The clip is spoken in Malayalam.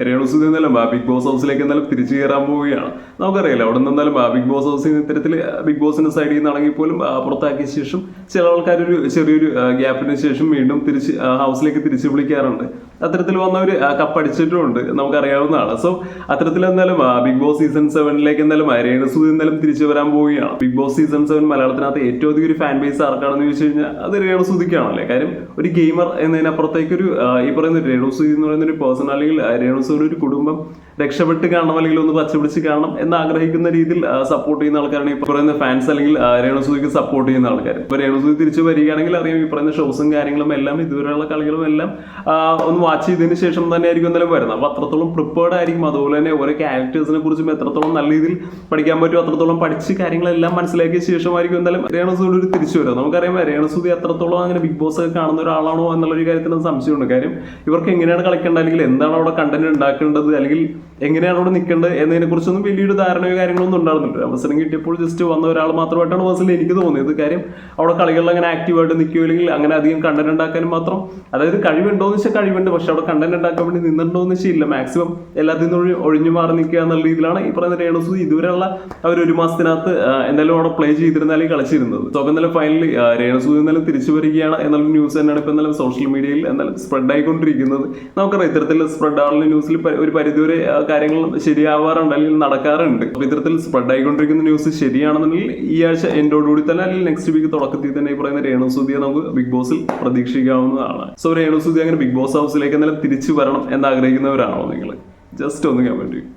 രേണുസുതി എന്നാലും ബിഗ് ബോസ് ഹൗസിലേക്ക് എന്നാലും തിരിച്ചു കയറാൻ പോവുകയാണ്. നമുക്കറിയില്ല അവിടെ നിന്ന് എന്നാലും ബിഗ് ബോസ് ഹൗസിൽ ഇത്തരത്തിൽ ബിഗ് ബോസിന്റെ സൈഡിൽ നിന്നാണെങ്കിൽ പോലും പുറത്താക്കിയ ശേഷം ചില ആൾക്കാർ ഒരു ചെറിയൊരു ഗ്യാപ്പിന് ശേഷം വീണ്ടും തിരിച്ച് ഹൗസിലേക്ക് തിരിച്ചു വിളിക്കാറുണ്ട്. അത്തരത്തിൽ വന്നവർ കപ്പടിച്ചിട്ടുമുണ്ട്, നമുക്കറിയാവുന്നതാണ്. സോ അത്തരത്തിൽ എന്തായാലും ബിഗ് ബോസ് സീസൺ 7ലേക്ക് എന്തായാലും രേണുസുതി എന്തായാലും തിരിച്ചു വരാൻ പോവുകയാണ്. ബിഗ് ബോസ് സീസൺ 7 മലയാളത്തിനകത്ത് ഏറ്റവും അധികം ഒരു ഫാൻ ബേസ് ആർക്കാണെന്ന് ചോദിച്ചു കഴിഞ്ഞാൽ അത് രേണുസുതിക്കാണല്ലേ. കാര്യം ഒരു ഗെയിമർ എന്നതിനപ്പുറത്തേക്ക് ഒരു ഈ പറയുന്ന രേണുസുതി എന്ന് പറയുന്ന ഒരു പേഴ്സൺ അല്ലെങ്കിൽ രേണുസുതി ഒരു കുടുംബം രക്ഷപ്പെട്ട് കാണണം അല്ലെങ്കിൽ ഒന്ന് പച്ചപിടിച്ച് കാണണം എന്ന് ആഗ്രഹിക്കുന്ന രീതിയിൽ സപ്പോർട്ട് ചെയ്യുന്ന ആൾക്കാരാണ് ഈ പറയുന്ന ഫാൻസ് അല്ലെങ്കിൽ രേണുസുതിക്ക് സപ്പോർട്ട് ചെയ്യുന്ന ആൾക്കാർ. ഇപ്പൊ രേണുസുതി തിരിച്ചു വരികയാണെങ്കിൽ അറിയാം ഈ പറയുന്ന ഷോസും കാര്യങ്ങളും എല്ലാം ഇതുവരെയുള്ള കളികളും എല്ലാം ഒന്ന് വാച്ച് ചെയ്തതിന് ശേഷം തന്നെ ആയിരിക്കും എന്തായാലും വരുന്നത്. അപ്പൊ അത്രത്തോളം പ്രിപ്പേർഡ് ആയിരിക്കും. അതുപോലെ തന്നെ ഓരോ ക്യാരക്ടേഴ്സിനെ കുറിച്ചും എത്രത്തോളം നല്ല രീതിയിൽ പഠിക്കാൻ പറ്റും അത്രത്തോളം പഠിച്ച് കാര്യങ്ങളെല്ലാം മനസ്സിലാക്കിയ ശേഷമായിരിക്കും എന്തായാലും രേണുസുതി ഒരു തിരിച്ചു വരിക. നമുക്കറിയാം രേണുസുതി എത്രത്തോളം അങ്ങനെ ബിഗ് ബോസ് ഒക്കെ കാണുന്ന ഒരാളാണോ എന്നുള്ളൊരു കാര്യത്തിന് സംശയമുണ്ട്. കാര്യം ഇവർക്ക് എങ്ങനെയാണ് കളിക്കേണ്ടത് അല്ലെങ്കിൽ എന്താണ് അവിടെ കണ്ടന്റ് ഉണ്ടാക്കേണ്ടത് അല്ലെങ്കിൽ എങ്ങനെയാണ് അവിടെ നിൽക്കേണ്ടത് എന്നതിനെ കുറിച്ചൊന്നും വലിയൊരു ധാരണയോ കാര്യങ്ങളൊന്നും ഉണ്ടായിരുന്നില്ല. അവസരം കിട്ടിയപ്പോൾ ജസ്റ്റ് വന്ന ഒരാൾ മാത്രമായിട്ടാണ് പേഴ്സണലി എനിക്ക് തോന്നിയത്. കാര്യം അവിടെ കളികളിൽ അങ്ങനെ ആക്റ്റീവായിട്ട് നിൽക്കുകയോ അല്ലെങ്കിൽ അങ്ങനെ അധികം കണ്ടന്റ് ഉണ്ടാക്കാനും മാത്രം, അതായത് കഴിവുണ്ടോ എന്ന് വെച്ചാൽ കഴിവുണ്ട്, പക്ഷെ അവിടെ കണ്ടന്റ് ഉണ്ടാക്കാൻ വേണ്ടി നിന്നിട്ടുണ്ടോ എന്ന് വെച്ചാൽ ഇല്ല. മാക്സിമം എല്ലാത്തിൽ നിന്നും ഒഴിഞ്ഞു മാറി നിൽക്കുക എന്നുള്ള രീതിയിലാണ് ഈ പറയുന്ന രേണുസുതി ഇതുവരെയുള്ള ഒരു മാസത്തിനകത്ത് എന്തായാലും അവിടെ പ്ലേ ചെയ്തിരുന്നാലും കളിച്ചിരുന്നത്. സോ എന്നാലും ഫൈനലി രേണുസുതി എന്നാലും തിരിച്ചു വരികയാണ് എന്നുള്ള ന്യൂസ് തന്നെയാണ് ഇപ്പൊ എന്നാലും സോഷ്യൽ മീഡിയയിൽ എന്നാലും സ്പ്രെഡ് ആയിക്കൊണ്ടിരിക്കുന്നത്. നമുക്കറിയാം ഇത്തരത്തിൽ സ്പ്രെഡ് ആവുന്ന ന്യൂസിൽ ഒരു പരിധിവരെ കാര്യങ്ങൾ ശരിയാവാറുണ്ട് അല്ലെങ്കിൽ നടക്കാറുണ്ട്. അപ്പൊ ഇത്തരത്തിൽ സ്പ്രെഡ് ആയിക്കൊണ്ടിരിക്കുന്ന ന്യൂസ് ശരിയാണെന്നുണ്ടെങ്കിൽ ഈ ആഴ്ച എൻഡോടുകൂടി തന്നെ അല്ലെങ്കിൽ നെക്സ്റ്റ് വീക്ക് തുടക്കത്തിൽ തന്നെ ഈ പറയുന്ന രേണുസുതിയെ നമുക്ക് ബിഗ് ബോസിൽ പ്രതീക്ഷിക്കാവുന്നതാണ്. സോ രേണുസുതി അങ്ങനെ ബിഗ് ബോസ് ഹൗസിലേക്ക് എന്തായാലും തിരിച്ചു വരണം എന്ന് ആഗ്രഹിക്കുന്നവരാണോ നിങ്ങൾ? ജസ്റ്റ് ഒന്ന് കമന്റ് ചെയ്യും.